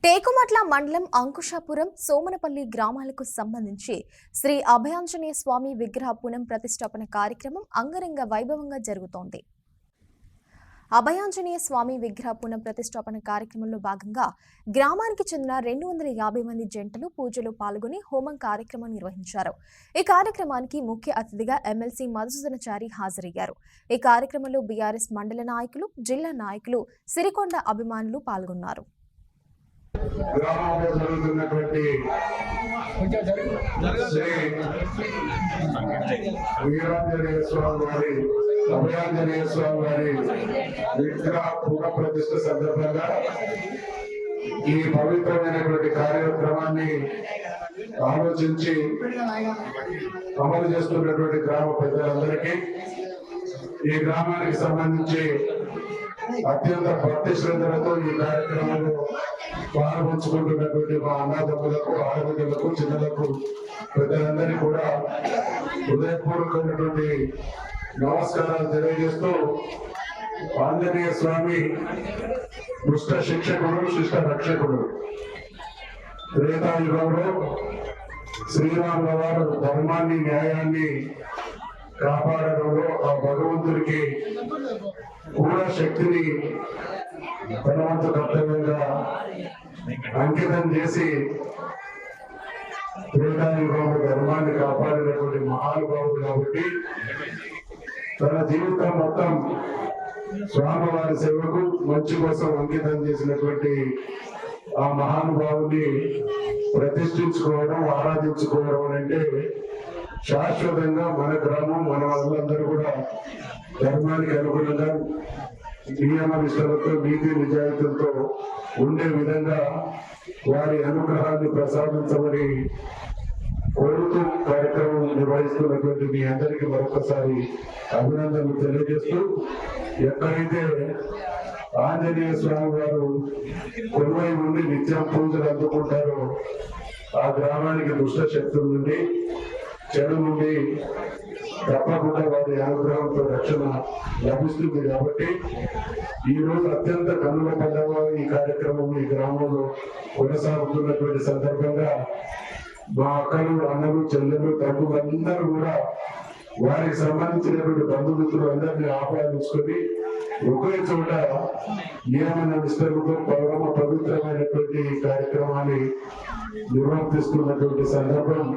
టేకుమట్ల మండలం అంకుశాపురం సోమనపల్లి గ్రామాలకు సంబంధించి శ్రీ అభయాంజనేయ స్వామి విగ్రహ పునః ప్రతిష్టాపన కార్యక్రమం అంగరంగ వైభవంగా జరుగుతోంది. అభయాంజనేయ స్వామి విగ్రహ పునః ప్రతిష్టాపన కార్యక్రమంలో భాగంగా గ్రామానికి చెందిన 250 మంది జంటలు పూజలో పాల్గొని హోమం కార్యక్రమం నిర్వహించారు. ఈ కార్యక్రమానికి ముఖ్య అతిథిగా ఎమ్మెల్సీ మధుసూదనాచారి హాజరయ్యారు. ఈ కార్యక్రమంలో బీఆర్ఎస్ మండల నాయకులు, జిల్లా నాయకులు, సిరికొండ అభిమానులు పాల్గొన్నారు. గ్రామంలో జరుగుతున్నటువంటి శ్రీ వీరాంజనేయ స్వామి వారి అభయాంజనేయ స్వామి వారి విగ్రహ పునః ప్రతిష్ఠ సందర్భంగా ఈ పవిత్రమైనటువంటి కార్యక్రమాన్ని ఆలోచించి అమలు చేస్తున్నటువంటి గ్రామ పెద్దలందరికీ, ఈ గ్రామానికి సంబంధించి అత్యంత భక్తి శ్రద్ధలతో ఈ కార్యక్రమంలో పాల్పంచుకుంటున్నటువంటి మా అన్నదమ్ములకు, ఆడబిడ్డలకు, చిన్నలకు, పెద్దలందరినీ కూడా హృదయపూర్వకమైనటువంటి నమస్కారాలు తెలియజేస్తూ, ఆంజనేయ స్వామి దుష్ట శిక్షకుడు, శిష్ట రక్షకుడు. త్రేతాయుగంలో శ్రీరాముల వారు ధర్మాన్ని, న్యాయాన్ని కాపాడడంలో ఆ భగవంతుడికి కూడా శక్తిని తన వంతు కర్తవ్యంగా అంకితం చేసి త్రేతాయుగంలో ధర్మాన్ని కాపాడినటువంటి మహానుభావుడు కాబట్టి తన జీవితం మొత్తం స్వామివారి సేవకు, మంచి కోసం అంకితం చేసినటువంటి ఆ మహానుభావుని ప్రతిష్ఠించుకోవడం, ఆరాధించుకోవడం అంటే శాశ్వతంగా మన గ్రామం, మన వాళ్ళందరూ కూడా ధర్మానికి అనుగుణంగా నియమ నిష్టలతో, నీతి నిజాయితీలతో ఉండే విధంగా వారి అనుగ్రహాన్ని ప్రసాదించమని కోరుతూ కార్యక్రమం నిర్వహిస్తున్నటువంటి మీ అందరికీ మరొకసారి అభినందనలు తెలియజేస్తూ, ఎక్కడైతే ఆంజనేయ స్వామి వారు కొలువై ఉండి నిత్యం పూజలు అందుకుంటారో ఆ గ్రామానికి దుష్ట శక్తుల నుండి, చెడు నుండి తప్పకుండా వారి అనుగ్రహంతో రక్షణ లభిస్తుంది. కాబట్టి ఈ రోజు అత్యంత కన్నుల పండుగ ఈ కార్యక్రమం ఈ గ్రామంలో కొనసాగుతున్నటువంటి సందర్భంగా మా అక్కలు, అన్నలు, చెల్లెలు, తమ్ములు అందరూ కూడా వారికి సంబంధించినటువంటి బంధుమిత్రులు అందరినీ ఆహ్వానించుకొని ఒకే చోట నియమ నిష్టలతో పవిత్రమైనటువంటి కార్యక్రమాన్ని నిర్వర్తిస్తున్నటువంటి సందర్భం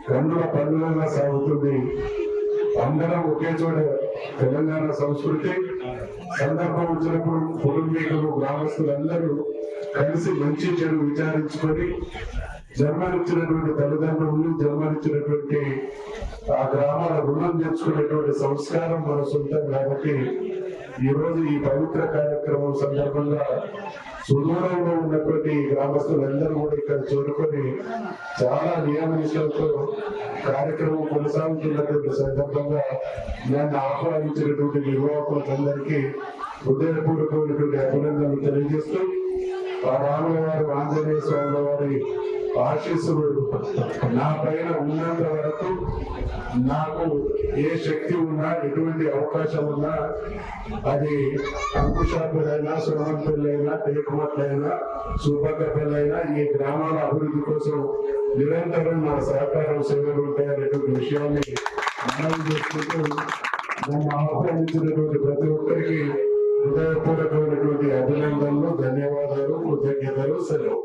కన్నుల పండుగగా సాగుతుంది. అందరం ఒకే చోట తెలంగాణ సంస్కృతి సందర్భం వచ్చినప్పుడు కుటుంబీకులు, గ్రామస్తులందరూ కలిసి మంచి చెడు విచారించుకొని జన్మనిచ్చినటువంటి తల్లిదండ్రులు, జన్మనిచ్చినటువంటి ఆ గ్రామాల రుణం తెచ్చుకునేటువంటి సంస్కారం మన సొంతం. కాబట్టి ఈ రోజు ఈ పవిత్ర కార్యక్రమం సందర్భంగా సుదూరంలో ఉన్నటువంటి గ్రామస్తులందరూ కూడా ఇక్కడ చేరుకొని చాలా నియమ నిష్టలతో కార్యక్రమం కొనసాగుతున్నటువంటి సందర్భంగా నన్ను ఆహ్వానించినటువంటి నిర్వాహకులందరికీ హృదయపూర్వకమైనటువంటి అభినందనలు తెలియజేస్తూ, ఆ రాముల వారు, ఆంజనేయ స్వామి వారి ఆశీస్సులు నా పైన ఉన్నంత వరకు నాకు ఏ శక్తి ఉన్నా, ఎటువంటి అవకాశం ఉన్నా, అది అంకుశాపురైనా, సోమనపల్లి, టేకుమట్లైనా, సూపకపల్లైనా ఈ గ్రామాల అభివృద్ధి కోసం నిరంతరం నా సహకారం, సేవలు ఉంటాయనేటువంటి విషయాన్ని మనవి చేసుకుంటూ, నన్ను ఆహ్వానించినటువంటి ప్రతి ఒక్కరికి హృదయపూర్వకమైనటువంటి అభినందనలు, ధన్యవాదాలు, కృతజ్ఞతలు, సెలవు.